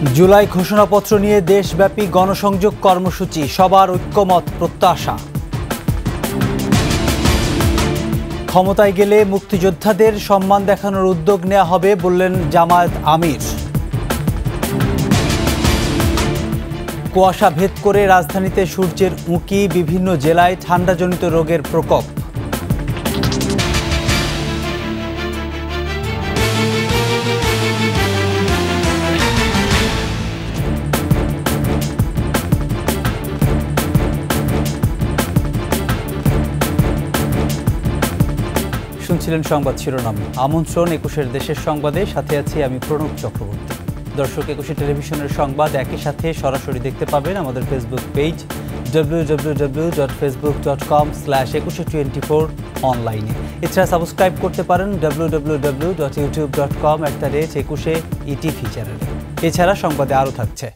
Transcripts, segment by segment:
জুলাই ঘোষণাপত্র নিয়ে দেশব্যাপী গণসংযোগ কর্মসূচি, সবার ঐক্যমত প্রত্যাশা। ক্ষমতায় গেলে মুক্তিযোদ্ধাদের সম্মান দেখানোর উদ্যোগ নেওয়া হবে বললেন জামায়াত আমির। কুয়াশা ভেদ করে রাজধানীতে সূর্যের উঁকি, বিভিন্ন জেলায় ঠান্ডাজনিত রোগের প্রকোপ। শুনছিলেন সংবাদ শিরোনাম। আমন্ত্রণ ২১ দেশের সংবাদে, সাথে আছি আমি প্রণব চক্রবর্তী। দর্শক, ২১ টেলিভিশনের সংবাদ একই সাথে সরাসরি দেখতে পাবেন আমাদের ফেসবুক পেজ www.facebook.com/2124 অনলাইনে। এছাড়া সাবস্ক্রাইব করতে পারেন www.youtube.com/21ETV চ্যানেলে। এছাড়া সংবাদে আরও থাকছে: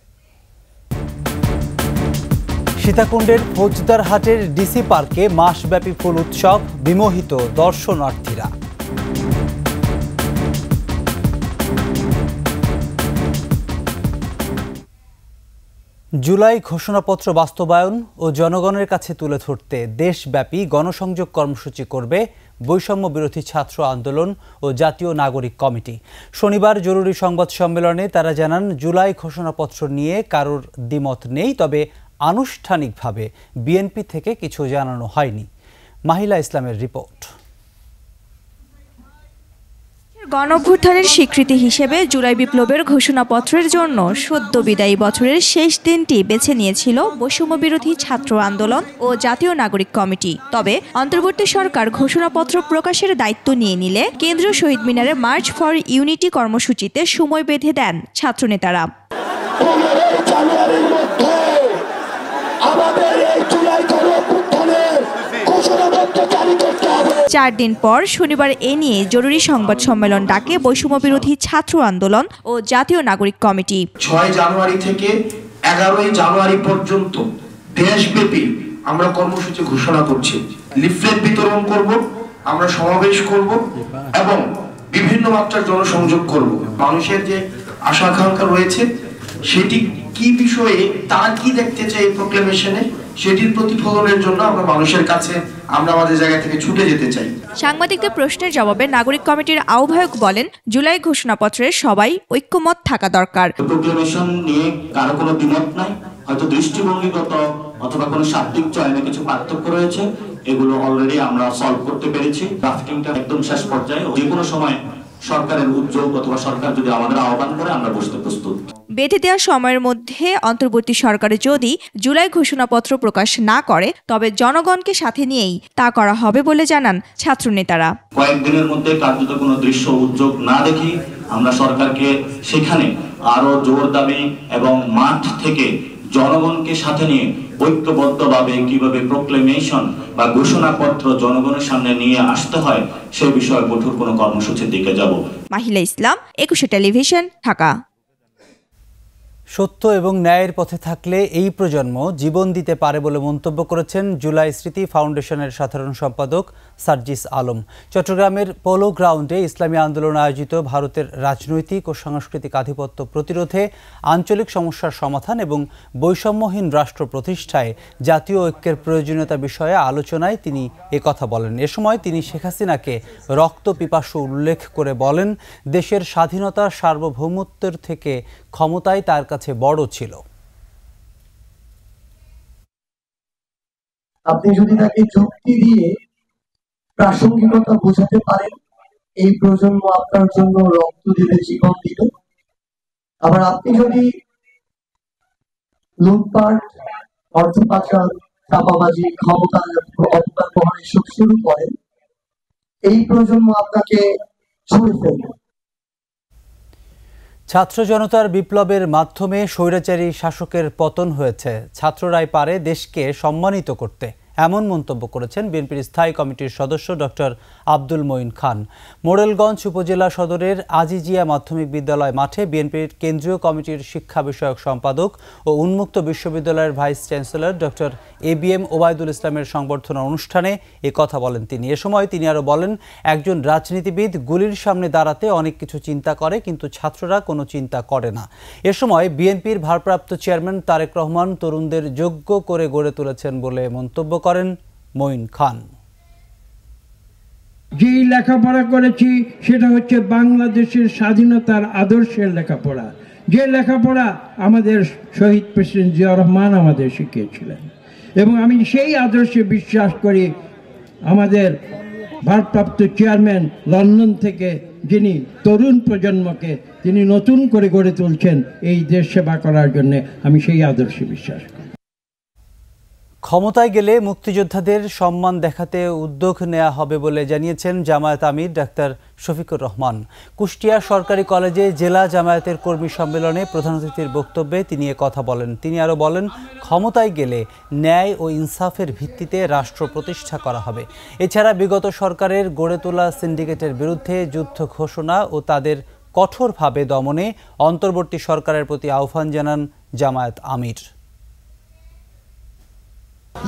সীতাকুণ্ডের ফৌজদারহাটের ডিসি পার্কে মাসব্যাপী ফুল উৎসব, বিমোহিত দর্শনার্থীরা। জুলাই ঘোষণাপত্র বাস্তবায়ন ও জনগণের কাছে তুলে ধরতে দেশব্যাপী গণসংযোগ কর্মসূচি করবে বৈষম্য বিরোধী ছাত্র আন্দোলন ও জাতীয় নাগরিক কমিটি। শনিবার জরুরি সংবাদ সম্মেলনে তারা জানান, জুলাই ঘোষণাপত্র নিয়ে কারোর দ্বিমত নেই, তবে আনুষ্ঠানিকভাবে বিএনপি থেকে কিছু জানানো হয়নি। মাহিলা ইসলামের রিপোর্ট। গণঅভ্যুত্থানের স্বীকৃতি হিসেবে জুলাই বিপ্লবের ঘোষণাপত্রের জন্য সদ্য বিদায়ী বছরের শেষ দিনটি বেছে নিয়েছিল বৈষম্য বিরোধী ছাত্র আন্দোলন ও জাতীয় নাগরিক কমিটি। তবে অন্তর্বর্তী সরকার ঘোষণাপত্র প্রকাশের দায়িত্ব নিয়ে নিলে কেন্দ্রীয় শহীদ মিনারে মার্চ ফর ইউনিটি কর্মসূচিতে সময় বেঁধে দেন ছাত্রনেতারা। 4 দিন পর শনিবার এ নিয়ে জরুরি সংবাদ সম্মেলন ডাকে বৈষম্য বিরোধী ছাত্র আন্দোলন ও জাতীয় নাগরিক কমিটি। 6 জানুয়ারি থেকে 11 জানুয়ারি পর্যন্ত দেশব্যাপী আমরা কর্মসূচি ঘোষণা করছি। লিফলেট বিতরণ করব, আমরা সমাবেশ করব এবং বিভিন্ন মাত্রার জনসংযোগ করব। মানুষের যে আশা আকাঙ্ক্ষা রয়েছে, সেটি কি বিষয়ে তারা কি দেখতে চায় এই প্রোক্লেমেশনে, সেটির প্রতিফলনের জন্য আমরা মানুষের কাছে আমাদের জায়গা থেকে ছুটে যেতে চাই। সাংবাদিকদের প্রশ্নের জবাবে নাগরিক কমিটির আহ্বায়ক বলেন, জুলাই ঘোষণাপত্রে সবাই ঐক্যমত থাকা দরকার। প্রোক্লেমেশন নিয়ে কারো কোনো দ্বিমত নাই, হয়তো দৃষ্টিভঙ্গিগত অথবা কোনো শাব্দিক চয়নে কিছু পার্থক্য রয়েছে, এগুলো অলরেডি আমরা সলভ করতে পেরেছি। ড্রাফটিংটা একদম শেষ পর্যায়ে, যে কোনো সময় সরকারের উদ্যোগ অথবা সরকার যদি আমাদের আহ্বান করে আমরা বসতে প্রস্তুত। বেঁধে দেওয়া সময়ের মধ্যে অন্তর্বর্তী সরকার যদি জুলাই ঘোষণাপত্র প্রকাশ না করে, তবে জনগণকে সাথে নিয়েই তা করা হবে বলে জানান ছাত্রনেতারা। কয়েকদিনের মধ্যে কার্যত কোনো দৃশ্য উদ্যোগ না দেখি আমরা সরকারকে সেখানে আরো জোর দাবি এবং মাঠ থেকে জনগণকে সাথে নিয়ে ঐক্যবদ্ধভাবে কিভাবে প্রোক্লেমেশন বা ঘোষণাপত্র জনগণের সামনে নিয়ে আসতে হয় সে বিষয়ে কঠোর কোনো কর্মসূচির দিকে যাব। মাহিলা ইসলাম, ২১ টেলিভিশন, ঢাকা। সত্য এবং ন্যায়ের পথে থাকলে এই প্রজন্ম জীবন দিতে পারে বলে মন্তব্য করেছেন জুলাই স্মৃতি ফাউন্ডেশনের সাধারণ সম্পাদক সার্জিস আলম। চট্টগ্রামের পোলো গ্রাউন্ডে ইসলামী আন্দোলন আয়োজিত ভারতের রাজনৈতিক ও সাংস্কৃতিক আধিপত্য প্রতিরোধে, আঞ্চলিক সমস্যার সমাধান এবং বৈষম্যহীন রাষ্ট্র প্রতিষ্ঠায় জাতীয় ঐক্যের প্রয়োজনীয়তা বিষয়ে আলোচনায় তিনি একথা বলেন। এ সময় তিনি শেখ হাসিনাকে রক্তপিপাসু উল্লেখ করে বলেন, দেশের স্বাধীনতা সার্বভৌমত্বের থেকে ক্ষমতায় তার কাছে বড় ছিল। আপনি যদি তাকে যুক্তি দিয়ে প্রাসঙ্গিকতা বোঝাতে পারেন, এই প্রজন্ম আপনার জন্য রক্ত দিবে, জীবন দিবে। আবার আপনি যদি লুটপাট, অর্থ পাচার, চাপাবাজি, ক্ষমতার অপব্যবহার এসব শুরু করেন, এই প্রজন্ম আপনাকে ছুঁড়ে ফেলবে। ছাত্র জনতার বিপ্লবের মাধ্যমে স্বৈরাচারী শাসকের পতন হয়েছে। ছাত্ররাই পারে দেশকে সম্মানিত করতে, এমন মন্তব্য করেছেন বিএনপির স্থায়ী কমিটির সদস্য ডক্টর আব্দুল মঈন খান। মোড়েলগঞ্জ উপজেলা সদরের আজিজিয়া মাধ্যমিক বিদ্যালয় মাঠে বিএনপির কেন্দ্রীয় কমিটির শিক্ষা বিষয়ক সম্পাদক ও উন্মুক্ত বিশ্ববিদ্যালয়ের vice chancellor doctor ABM Obaidul ইসলামের সংবর্ধনা অনুষ্ঠানে এ কথা বলেন তিনি। এ সময় তিনি আরও বলেন, একজন রাজনীতিবিদ গুলির সামনে দাঁড়াতে অনেক কিছু চিন্তা করে, কিন্তু ছাত্ররা কোনো চিন্তা করে না। এ সময় বিএনপির ভারপ্রাপ্ত চেয়ারম্যান তারেক রহমান তরুণদের যোগ্য করে গড়ে তুলেছেন বলে মন্তব্য করেন মঈন খান। যে লেখাপড়া করেছি সেটা হচ্ছে বাংলাদেশের স্বাধীনতার আদর্শের লেখাপড়া, যে লেখাপড়া আমাদের শহীদ প্রেসিডেন্ট জিয়াউর রহমান আমাদের শিখিয়েছিলেন, এবং আমি সেই আদর্শে বিশ্বাস করি। আমাদের ভারপ্রাপ্ত চেয়ারম্যান লন্ডন থেকে যিনি তরুণ প্রজন্মকে তিনি নতুন করে গড়ে তুলছেন এই দেশ সেবা করার জন্য, আমি সেই আদর্শে বিশ্বাস করি। ক্ষমতায় গেলে মুক্তিযোদ্ধাদের সম্মান দেখাতে উদ্যোগ নেওয়া হবে বলে জানিয়েছেন জামায়াত আমির ডাক্তার শফিকুর রহমান। কুষ্টিয়া সরকারি কলেজে জেলা জামায়াতের কর্মী সম্মেলনে প্রধান অতিথির বক্তব্যে তিনি কথা বলেন। তিনি আরও বলেন, ক্ষমতায় গেলে ন্যায় ও ইনসাফের ভিত্তিতে রাষ্ট্র প্রতিষ্ঠা করা হবে। এছাড়া বিগত সরকারের গড়ে তোলা সিন্ডিকেটের বিরুদ্ধে যুদ্ধ ঘোষণা ও তাদের কঠোরভাবে দমনে অন্তর্বর্তী সরকারের প্রতি আহ্বান জানান জামায়াত আমির।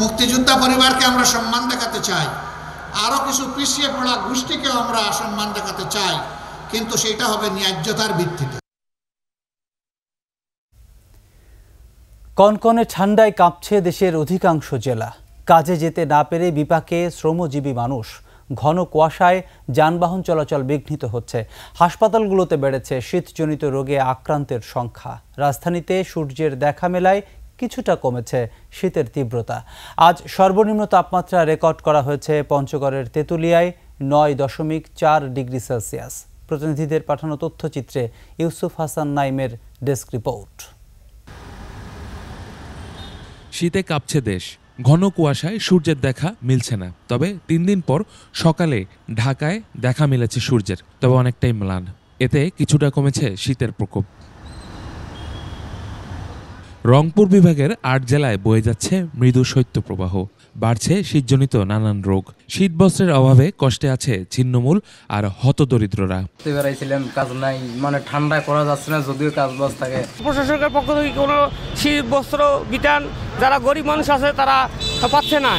মুক্তিযোদ্ধা পরিবারকে আমরা সম্মান দেখাতে চাই, আরো কিছু পিছিয়ে পড়া গোষ্ঠীকেও আমরা সম্মান দেখাতে চাই, কিন্তু সেটা হবে ন্যায্যতার ভিত্তিতে। কনকনে ঠান্ডায় কাঁপছে দেশের অধিকাংশ জেলা। কাজে যেতে না পেরে বিপাকে শ্রমজীবী মানুষ। ঘন কুয়াশায় যানবাহন চলাচল বিঘ্নিত হচ্ছে। হাসপাতালগুলোতে বেড়েছে শীতজনিত রোগে আক্রান্তের সংখ্যা। রাজধানীতে সূর্যের দেখা মেলায় কিছুটা কমেছে শীতের তীব্রতা। আজ সর্বনিম্ন তাপমাত্রা রেকর্ড করা হয়েছে পঞ্চগড়ের তেঁতুলিয়ায় 9.4 ডিগ্রি সেলসিয়াস। প্রতিনিধিদের পাঠানো তথ্যচিত্রে ইউসুফ হাসান নাইমের ডেস্ক রিপোর্ট। শীতে কাঁপছে দেশ। ঘন কুয়াশায় সূর্যের দেখা মিলছে না। তবে 3 দিন পর সকালে ঢাকায় দেখা মিলেছে সূর্যের, তবে অনেকটাই ম্লান। এতে কিছুটা কমেছে শীতের প্রকোপ। রংপুর বিভাগের 8 জেলায় বয়ে যাচ্ছে মৃদু শৈত্যপ্রবাহ। বাড়ছে শীতজনিত নানান রোগ। শীতবস্ত্রের অভাবে কষ্টে আছে ছিন্নমূল আর হতদরিদ্ররা। বেড়াইছিলাম, কাজ নাই, মানে ঠান্ডায় করা যাচ্ছে না, যদিও কাজ বাজ থাকে। প্রশাসনের পক্ষ থেকে কোনো শীত বস্ত্র বিতান যারা গরিব মানুষ আছে তারা পাচ্ছে না।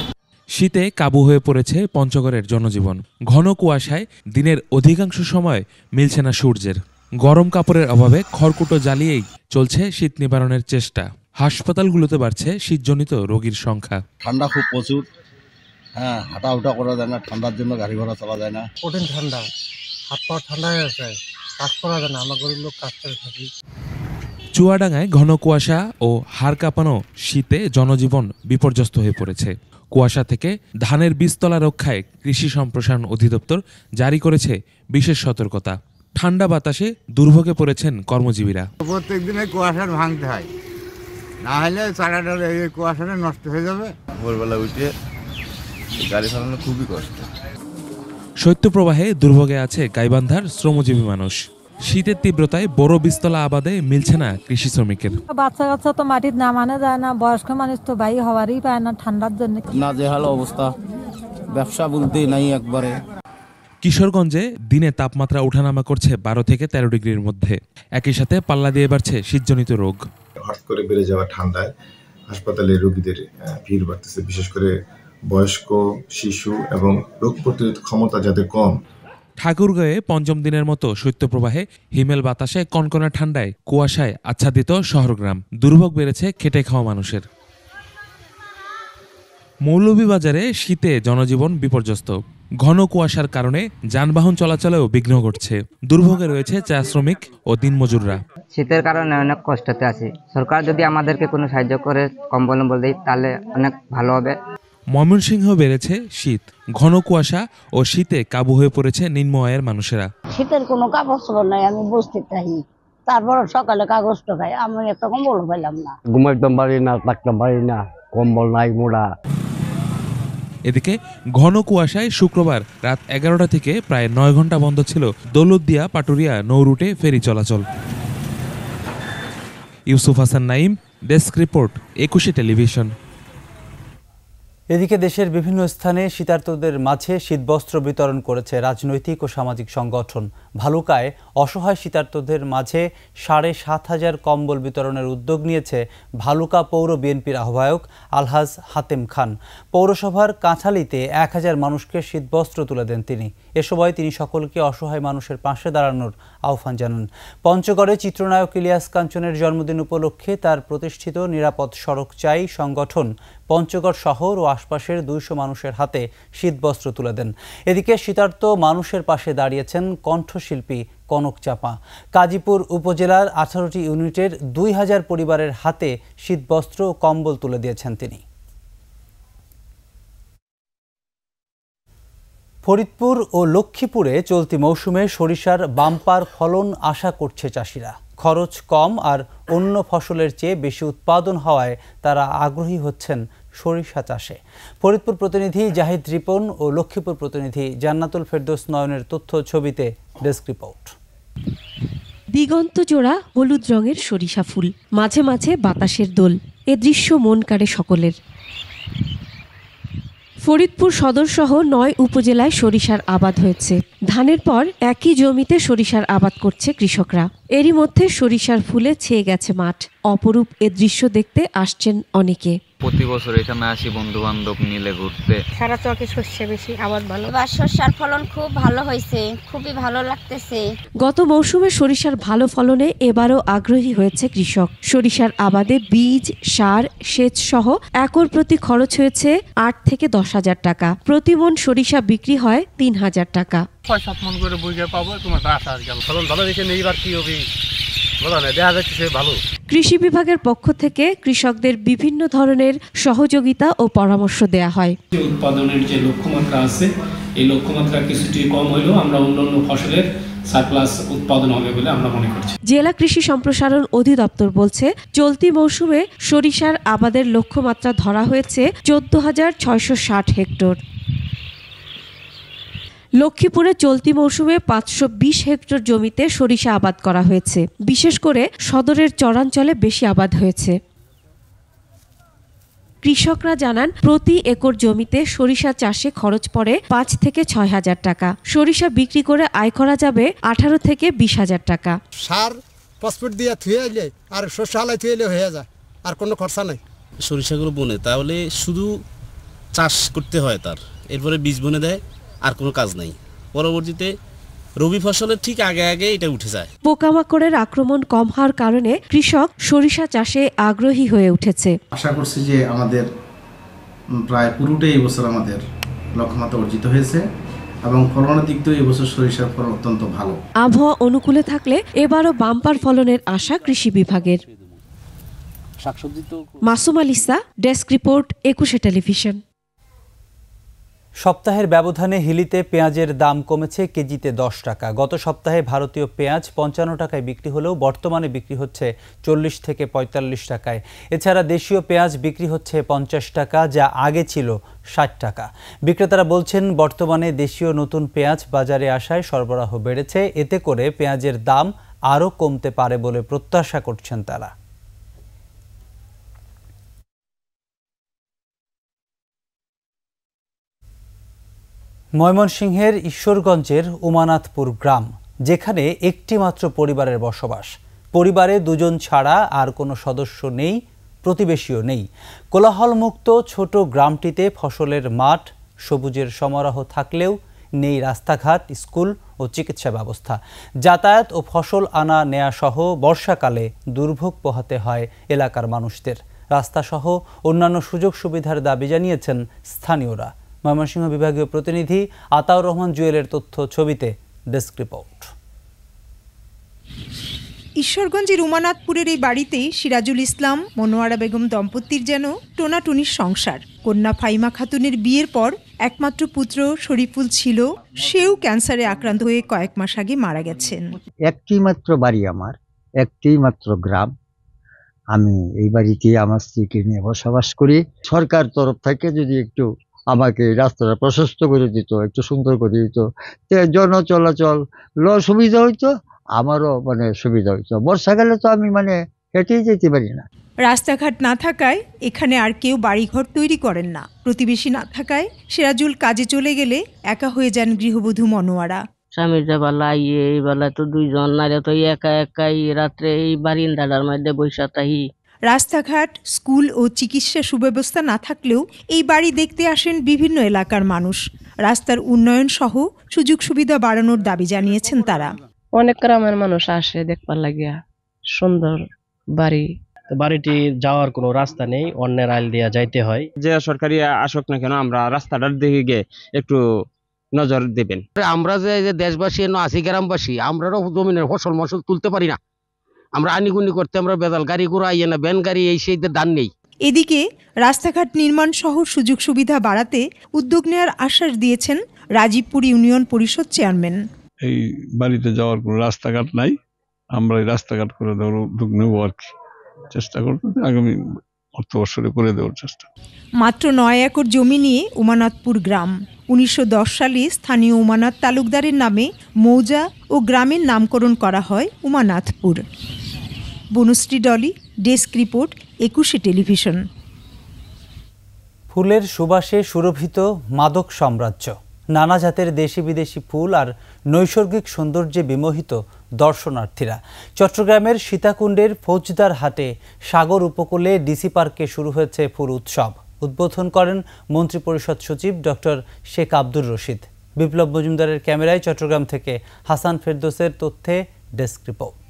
শীতে কাবু হয়ে পড়েছে পঞ্চগড়ের জনজীবন। ঘন কুয়াশায় দিনের অধিকাংশ সময় মিলছে না সূর্যের। গরম কাপড়ের অভাবে খড়কুটো জ্বালিয়েই চলছে শীত নিবারণের চেষ্টা। হাসপাতালগুলোতে বাড়ছে শীতজনিত রোগীর সংখ্যা। ঠান্ডা খুব প্রচুর, হাঁটা উঠা করা যায় না, ঠান্ডার জন্য গাড়ি ঘোড়া চলা যায় না। কঠিন ঠান্ডা, হাত পা ঠান্ডা হয়ে গেছে, কাজ করা যায় না, আমরা গরিব লোক কাজ করে থাকি। চুয়াডাঙ্গায় ঘন কুয়াশা ও হাড় কাঁপানো শীতে জনজীবন বিপর্যস্ত হয়ে পড়েছে। কুয়াশা থেকে ধানের বীজতলা রক্ষায় কৃষি সম্প্রসারণ অধিদপ্তর জারি করেছে বিশেষ সতর্কতা। ঠান্ডা বাতাসে দুর্ভোগে পড়েছেন কর্মজীবীরা। প্রত্যেক দিনে কুয়াশার ভাঙতে হয়, না হলে চারাটা এই কুয়াশাটা নষ্ট হয়ে যাবে। ভোরবেলা উঠে গাড়ি চালানো খুবই কষ্ট। শৈত্যপ্রবাহে দুর্ভোগে আছে গাইবান্ধার শ্রমজীবী মানুষ। শীতের তীব্রতায় বড় বীজতলা আবাদে মিলছে না কৃষি শ্রমিকের। বাচ্চা কাচ্চা তো মাটির নামানো যায় না, বয়স্ক মানুষ তো বাইরে হওয়ারই পায় না ঠান্ডার জন্য। না যে হাল অবস্থা, ব্যবসা বলতেই নাই একবারে। কিশোরগঞ্জে দিনে তাপমাত্রা ওঠানামা করছে 12 থেকে 13 ডিগ্রির মধ্যে। একই সাথে পাল্লা দিয়ে বাড়ছে শীতজনিত রোগ। হঠাৎ করে বেড়ে যাওয়া ঠান্ডায় হাসপাতালে রোগীদের ভিড় বাড়তেছে, বিশেষ করে বয়স্ক, শিশু এবং রোগ প্রতিরোধ ক্ষমতা যাদের কম। ঠাকুরগাঁয়ে পঞ্চম দিনের মতো শৈত্যপ্রবাহে হিমেল বাতাসে কনকনে ঠান্ডায় কুয়াশায় আচ্ছাদিত শহরগ্রাম। দুর্ভোগ বেড়েছে খেটে খাওয়া মানুষের। মৌলভীবাজারে শীতে জনজীবন বিপর্যস্ত। ঘন কুয়াশার কারণে যানবাহন চলাচলেও বিঘ্ন ঘটছে। দুর্ভোগে রয়েছে চা শ্রমিক ও দিনমজুররা। শীতের কারণে অনেক কষ্টতে আছি। সরকার যদি আমাদেরকে কোনো সাহায্য করে, কম্বল দেয়, তাহলে অনেক ভালো হবে। ময়মনসিংহ বেড়েছে শীত। ঘন কুয়াশা ও শীতে কাবু হয়ে পড়েছে নিম্ন আয়ের মানুষেরা। শীতের কোনো কাগজ নাই, আমি বসতে চাই, তারপর সকালে কাগজ খাই, আমি একটা কম্বল পাইলাম না, ঘুমাইতে পারি না, থাকতে পারি না, কম্বল নাই, মোড়া। এদিকে ঘন কুয়াশায় শুক্রবার রাত 11টা থেকে প্রায় 9 ঘন্টা বন্ধ ছিল দৌলতদিয়া পাটুরিয়া নৌ রুটে ফেরি চলাচল। Yusuf Hasan Naim, desk report, 21 television. এদিকে দেশের বিভিন্ন স্থানে শীতার্তদের মাঝে শীতবস্ত্র বিতরণ করেছে রাজনৈতিক ও সামাজিক সংগঠন। ভালুকায় অসহায় শীতার্তদের মাঝে ৭,৫০০ কম্বল বিতরণের উদ্যোগ নিয়েছে ভালুকা পৌর বিএনপির আহ্বায়ক আলহাজ হাতেম খান। পৌরসভার কাঁঠালীতে ১,০০০ মানুষকে শীতবস্ত্র তুলে দেন তিনি। এ সময় তিনি সকলকে অসহায় মানুষের পাশে দাঁড়ানোর আহ্বান জানান। পঞ্চগড়ে চিত্রনায়ক ইলিয়াস কাঞ্চনের জন্মদিন উপলক্ষে তার প্রতিষ্ঠিত নিরাপদ সড়ক চাই সংগঠন পঞ্চগড় শহর ও আশপাশের ২০০ মানুষের হাতে শীতবস্ত্র তুলে দেন। এদিকে শীতার্ত মানুষের পাশে দাঁড়িয়েছেন কণ্ঠশিল্পী কনক চাপা। কাজীপুর উপজেলার ১৮টি ইউনিটের ২,০০০ পরিবারের হাতে শীতবস্ত্র ও কম্বল তুলে দিয়েছেন তিনি। ফরিদপুর ও লক্ষ্মীপুরে চলতি মৌসুমে সরিষার বাম্পার ফলন আশা করছে চাষিরা। খরচ কম আর অন্য ফসলের চেয়ে বেশি উৎপাদন হওয়ায় তারা আগ্রহী হচ্ছেন সরিষা চাষে। ফরিদপুর প্রতিনিধি জাহিদ রিপন ও লক্ষ্মীপুর প্রতিনিধি জান্নাতুল ফেরদৌস নয়নের তথ্য ছবিতে ডেস্ক রিপোর্ট। দিগন্ত জোড়া হলুদ রঙের সরিষা ফুল, মাঝে মাঝে বাতাসের দোল, এ দৃশ্য মন কাড়ে সকলের। ফরিদপুর সদর সহ ৯ উপজেলায় সরিষার আবাদ হয়েছে। ধানের পর একই জমিতে সরিষার আবাদ করছে কৃষকরা। এরই মধ্যে সরিষার ফুলে ছেয়ে গেছে মাঠ। অপরূপ এ দৃশ্য দেখতে আসছেন অনেকে। প্রতি বছর এখানে আসি বন্ধু বান্ধব মিলে ঘুরতে। সারা চকে শস্য বেশি, আবাদ ভালো। এবার সরিষার ফলন খুব ভালো হয়েছে, খুবই ভালো লাগতেছে। গত মৌসুমে সরিষার ভালো ফলনে এবারও আগ্রহী হয়েছে কৃষক। সরিষার আবাদে বীজ, সার, সেচ সহ একর প্রতি খরচ হয়েছে ৮ থেকে ১০,০০০ টাকা। প্রতি মন সরিষা বিক্রি হয় ৩,০০০ টাকা। ৬-৭ মন করে বুঝে পাবো, তোমার আশা আর গেল। ফলন ভালো হয়েছে, এইবার কি হবে দেখা যাচ্ছে ভালো। কৃষি বিভাগের পক্ষ থেকে কৃষকদের বিভিন্ন ধরনের সহযোগিতা ও পরামর্শ দেয়া হয়। উৎপাদনের যে লক্ষ্যমাত্রা আছে, এই লক্ষ্যমাত্রা কিছুটি কম হলেও আমরা অন্যান্য ফসলের সারপ্লাস উৎপাদন হবে বলে আমরা মনে করছি। জেলা কৃষি সম্প্রসারণ অধিদপ্তর বলছে, চলতি মৌসুমে সরিষার আবাদের লক্ষ্যমাত্রা ধরা হয়েছে ১৪,৬৬০ হেক্টর। লক্ষ্মীপুরে চলতি মৌসুমে ৫২০ হেক্টর জমিতে সরিষা আবাদ করা হয়েছে। বিশেষ করে সদরের চরাঞ্চলে বেশি আবাদ হয়েছে। কৃষকরা জানান, প্রতি একর জমিতে সরিষা চাষে খরচ পড়ে ৫ থেকে ৬,০০০ টাকা। সরিষা বিক্রি করে আয় করা যাবে ১৮ থেকে ২০,০০০ টাকা। সার ফসফেট দিয়ে থুয়ে এলে আর শস্য হালাই থুয়ে এলে হয়ে যায়, আর কোনো খরচা নাই। সরিষাগুলো বনে তাহলে শুধু চাষ করতে হয়, তার এরপরে বীজ বনে দেয়, আর কোনো কাজ নাই। পরবর্তীতে রবি ফসলের ঠিক আগে আগে এটা উঠে যায়। পোকামাকড়ের আক্রমণ কম হওয়ার কারণে কৃষক সরিষা চাষে আগ্রহী হয়ে উঠেছে। আশা করছি যে আমাদের প্রায় পুরোটাই এই বছর আমাদের লক্ষ্যমাত্রা অর্জিত হয়েছে এবং ফলনের দিক থেকে এই বছর সরিষার ফলন অত্যন্ত ভালো। আবহাওয়া অনুকূলে থাকলে এবারও বাম্পার ফলনের আশা কৃষি বিভাগের। Masum আলিসা, desk report, ২১ television. সপ্তাহের ব্যবধানে হিলিতে পেঁয়াজের দাম কমেছে কেজিতে ১০ টাকা। গত সপ্তাহে ভারতীয় পেঁয়াজ ৫৫ টাকায় বিক্রি হলেও বর্তমানে বিক্রি হচ্ছে ৪০ থেকে ৪৫ টাকায়। এছাড়া দেশীয় পেঁয়াজ বিক্রি হচ্ছে ৫০ টাকা, যা আগে ছিল ৬০ টাকা। বিক্রেতারা বলছেন, বর্তমানে দেশীয় নতুন পেঁয়াজ বাজারে আসায় সরবরাহ বেড়েছে। এতে করে পেঁয়াজের দাম আরও কমতে পারে বলে প্রত্যাশা করছেন তারা। ময়মনসিংহের ঈশ্বরগঞ্জের উমানাথপুর গ্রাম, যেখানে একটি মাত্র পরিবারের বসবাস। পরিবারে ২ জন ছাড়া আর কোনো সদস্য নেই, প্রতিবেশীও নেই। কোলাহলমুক্ত ছোট গ্রামটিতে ফসলের মাঠ, সবুজের সমারোহ থাকলেও নেই রাস্তাঘাট, স্কুল ও চিকিৎসা ব্যবস্থা। যাতায়াত ও ফসল আনা নেয়া সহ বর্ষাকালে দুর্ভোগ পোহাতে হয় এলাকার মানুষদের। রাস্তাসহ অন্যান্য সুযোগ সুবিধার দাবি জানিয়েছেন স্থানীয়রা। ময়মনসিংহ বিভাগীয় প্রতিনিধি আতাউর রহমান জুয়েলের তথ্য ছবিতে ডেস্ক রিপোর্ট। ঈশ্বরগঞ্জের উমানাথপুরের এই বাড়িতেই সিরাজুল ইসলাম, মনোয়ারা বেগম দম্পতির যেন টোনাটুনির সংসার। কন্যা ফাইমা খাতুনের বিয়ের পর একমাত্র পুত্র শরীফুল ছিল, সেও ক্যান্সারে আক্রান্ত হয়ে কয়েক মাস আগে মারা গেছেন। একটি মাত্র বাড়ি আমার, একটি মাত্র গ্রাম। আমি এই বাড়িতে আমার স্ত্রীকে নিয়ে বসবাস করি। সরকার তরফ থেকে যদি একটু আমাকে রাস্তাটা প্রশস্ত করে দিত, একটু সুন্দর করে দিত, জন চলাচল সুবিধা হইতো, আমারও সুবিধা হইতো। বর্ষাকালে তো আমি হেঁটেই যেতে পারি না। রাস্তাঘাট না থাকায় এখানে আর কেউ বাড়িঘর তৈরি করেন না। প্রতিবেশী না থাকায় সিরাজুল কাজে চলে গেলে একা হয়ে যান গৃহবধূ মনোয়ারা। স্বামীর বেলা এই বেলা তো দুইজন নারে তো একা একাই রাত্রে এই বারিন্দাটার মধ্যে বৈশা থাকি। রাস্তাঘাট, স্কুল ও চিকিৎসা সুব্যবস্থা না থাকলেও এই বাড়ি দেখতে আসেন বিভিন্ন এলাকার মানুষ। রাস্তার উন্নয়ন সহ সুযোগ সুবিধা বাড়ানোর দাবি জানিয়েছেন তারা। অনেক গ্রামের মানুষ আসে দেখবার লাগিয়া, সুন্দর বাড়ি। বাড়িটি যাওয়ার কোনো রাস্তা নেই, অন্যের আইল দিয়া যাইতে হয়। যে সরকারি আসুক না কেন, আমরা রাস্তাটার দিকে গিয়ে একটু নজর দেবেন। আমরা যে দেশবাসী আছি, গ্রামবাসী, আমরাও জমিনের ফসল মসল তুলতে পারি না। আমরা আনিগুনি করতে আমরা বেদাল গাড়ি ঘোড়া আইয়ে না, ভ্যান গাড়ি এই সেই দান নেই। এদিকে রাস্তাঘাট নির্মাণ সহ সুযোগ সুবিধা বাড়াতে উদ্যোগ নেওয়ার আশ্বাস দিয়েছেন রাজীবপুর ইউনিয়ন পরিষদ চেয়ারম্যান। এই বাড়িতে যাওয়ার কোনো রাস্তাঘাট নাই, আমরা এই রাস্তাঘাট করে দেওয়ার উদ্যোগ নেব আর কি, চেষ্টা করব আগামী অর্থবর্ষে করে দেওয়ার চেষ্টা। মাত্র 9 একর জমি নিয়ে উমানাথপুর গ্রাম। 1910 সালে স্থানীয় উমানাথ তালুকদারের নামে মৌজা ও গ্রামের নামকরণ করা হয় Umanathpur. Banushree Dolly, desk report, 21 television. ফুলের সুবাসে সুরভিত মাদক সাম্রাজ্য, নানা জাতের দেশি বিদেশি ফুল আর নৈসর্গিক সৌন্দর্যে বিমোহিত দর্শনার্থীরা। চট্টগ্রামের সীতাকুণ্ডের ফৌজদার হাটে সাগর উপকূলে ডিসি পার্কে শুরু হয়েছে ফুল উৎসব। উদ্বোধন করেন মন্ত্রিপরিষদ সচিব ডক্টর শেখ আব্দুর রশিদ। বিপ্লব মজুমদারের ক্যামেরায় চট্টগ্রাম থেকে হাসান ফেরদৌসের তথ্যে ডেস্ক রিপোর্ট।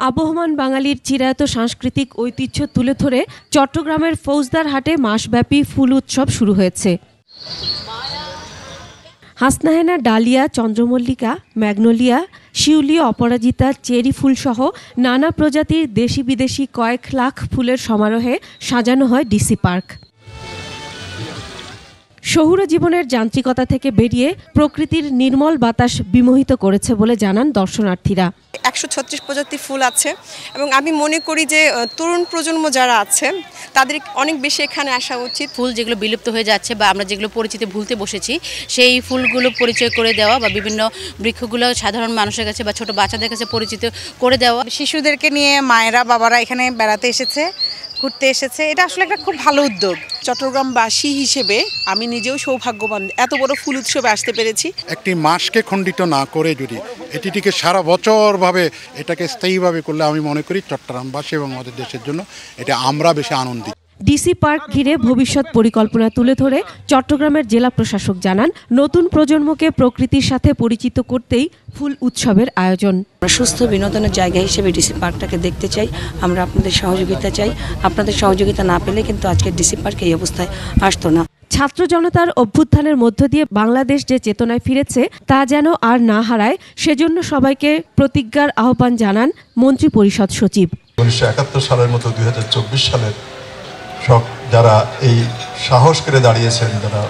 আবহমান বাঙালির চিরায়ত সাংস্কৃতিক ঐতিহ্য তুলে ধরে চট্টগ্রামের ফৌজদার হাটে মাসব্যাপী ফুল উৎসব শুরু হয়েছে। হাসনাহেনা, ডালিয়া, চন্দ্রমল্লিকা, ম্যাগনোলিয়া, শিউলি, অপরাজিতা, চেরি ফুলসহ নানা প্রজাতির দেশি বিদেশি কয়েক লাখ ফুলের সমারোহে সাজানো হয় ডিসি পার্ক। শহুর জীবনের যান্ত্রিকতা থেকে বেরিয়ে প্রকৃতির নির্মল বাতাস বিমোহিত করেছে বলে জানান দর্শনার্থীরা। 136 প্রজাতির ফুল আছে এবং আমি মনে করি যে তরুণ প্রজন্ম যারা আছে তাদের অনেক বেশি এখানে আসা উচিত। ফুল যেগুলো বিলুপ্ত হয়ে যাচ্ছে বা আমরা যেগুলো পরিচিতি ভুলতে বসেছি সেই ফুলগুলো পরিচয় করে দেওয়া বা বিভিন্ন বৃক্ষগুলো সাধারণ মানুষের কাছে বা ছোট বাচ্চাদের কাছে পরিচিত করে দেওয়া। শিশুদেরকে নিয়ে মায়েরা বাবারা এখানে বেড়াতে এসেছে, ঘুরতে এসেছে, এটা আসলে একটা খুব ভালো উদ্যোগ। চট্টগ্রামবাসী হিসেবে আমি নিজেও সৌভাগ্যবান এত বড় ফুল উৎসবে আসতে পেরেছি। একটি মাসকে খণ্ডিত না করে যদি এটিকে সারা বছরভাবে এটাকে স্থায়ীভাবে করলে আমি মনে করি চট্টগ্রামবাসী এবং আমাদের দেশের জন্য এটা আমরা বেশি আনন্দিত। ডিসি পার্ক ঘিরে ভবিষ্যৎ পরিকল্পনা তুলে ধরে চট্টগ্রামের জেলা প্রশাসক জানান, নতুন প্রজন্মকে প্রকৃতির সাথে পরিচিত করতেই ফুল উৎসবের আয়োজন। সুস্থ বিনোদনের জায়গা হিসেবে ডিসি পার্কটাকে দেখতে চাই, আমরা আপনাদের সহযোগিতা চাই। আপনাদের সহযোগিতা না পেলে কিন্তু আজকে ডিসি পার্ক এই অবস্থায় আসতো না। ছাত্র জনতার অভ্যুত্থানের মধ্য দিয়ে বাংলাদেশ যে চেতনায় ফিরেছে তা যেন আর না হারায়, সেজন্য সবাইকে প্রতিজ্ঞার আহ্বান জানান মন্ত্রিপরিষদ সচিব। 1971 সালের মতো 2024 সালের সব যারা এই সাহস করে দাঁড়িয়েছেন, যারা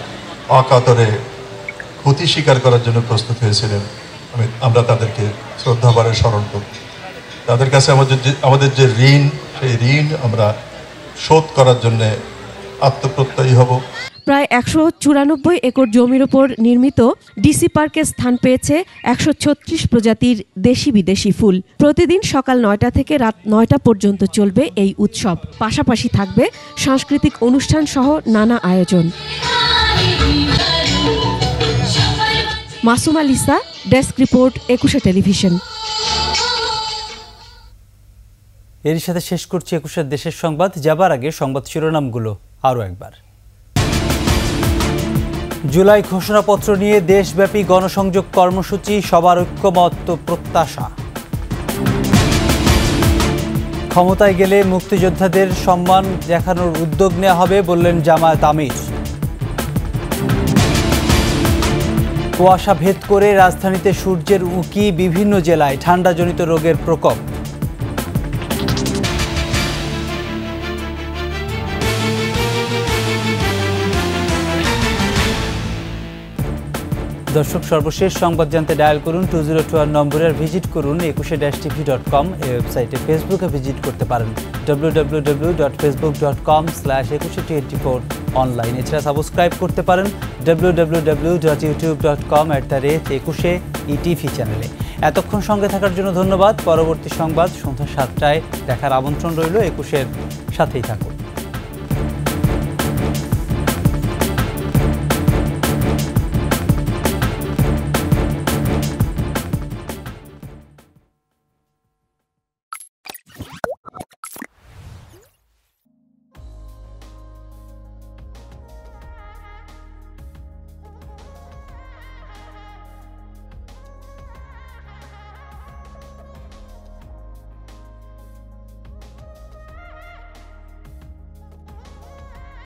অকাতরে ক্ষতি স্বীকার করার জন্য প্রস্তুত হয়েছিলেন, আমরা তাদেরকে শ্রদ্ধাভরে স্মরণ করি। তাদের কাছে আমাদের যে ঋণ, সেই ঋণ আমরা শোধ করার জন্য আত্মপ্রত্যয়ী হব। প্রায় 194 একর জমির ওপর নির্মিত ডিসি পার্কে স্থান পেয়েছে 136 প্রজাতির দেশি বিদেশি ফুল। প্রতিদিন সকাল 9টা থেকে রাত 9টা পর্যন্ত চলবে এই উৎসব। পাশাপাশি থাকবে সাংস্কৃতিক অনুষ্ঠান সহ নানা আয়োজন। Masuma Lisa, desk report, 21 television. এর সাথে শেষ করছি 21 দেশের সংবাদ। যাবার আগে সংবাদ শিরোনামগুলো আরও একবার। জুলাই ঘোষণাপত্র নিয়ে দেশব্যাপী গণসংযোগ কর্মসূচি, সবার ঐক্যমত্য প্রত্যাশা। ক্ষমতায় গেলে মুক্তিযোদ্ধাদের সম্মান দেখানোর উদ্যোগ নেওয়া হবে বললেন জামায়াত আমির। কুয়াশা ভেদ করে রাজধানীতে সূর্যের উঁকি, বিভিন্ন জেলায় ঠান্ডাজনিত রোগের প্রকোপ। দর্শক, সর্বশেষ সংবাদ জানতে ডায়াল করুন 2021 নম্বরে, আর ভিজিট করুন 21tv.com। এই ওয়েবসাইটে ফেসবুকে ভিজিট করতে পারেন www.facebook.com/21t24 অনলাইন। এছাড়া সাবস্ক্রাইব করতে পারেন www.youtube.com/21etv চ্যানেলে। এতক্ষণ সঙ্গে থাকার জন্য ধন্যবাদ। পরবর্তী সংবাদ সন্ধ্যা ৭টায় দেখার আমন্ত্রণ রইল। ২১-এর সাথেই থাকুন।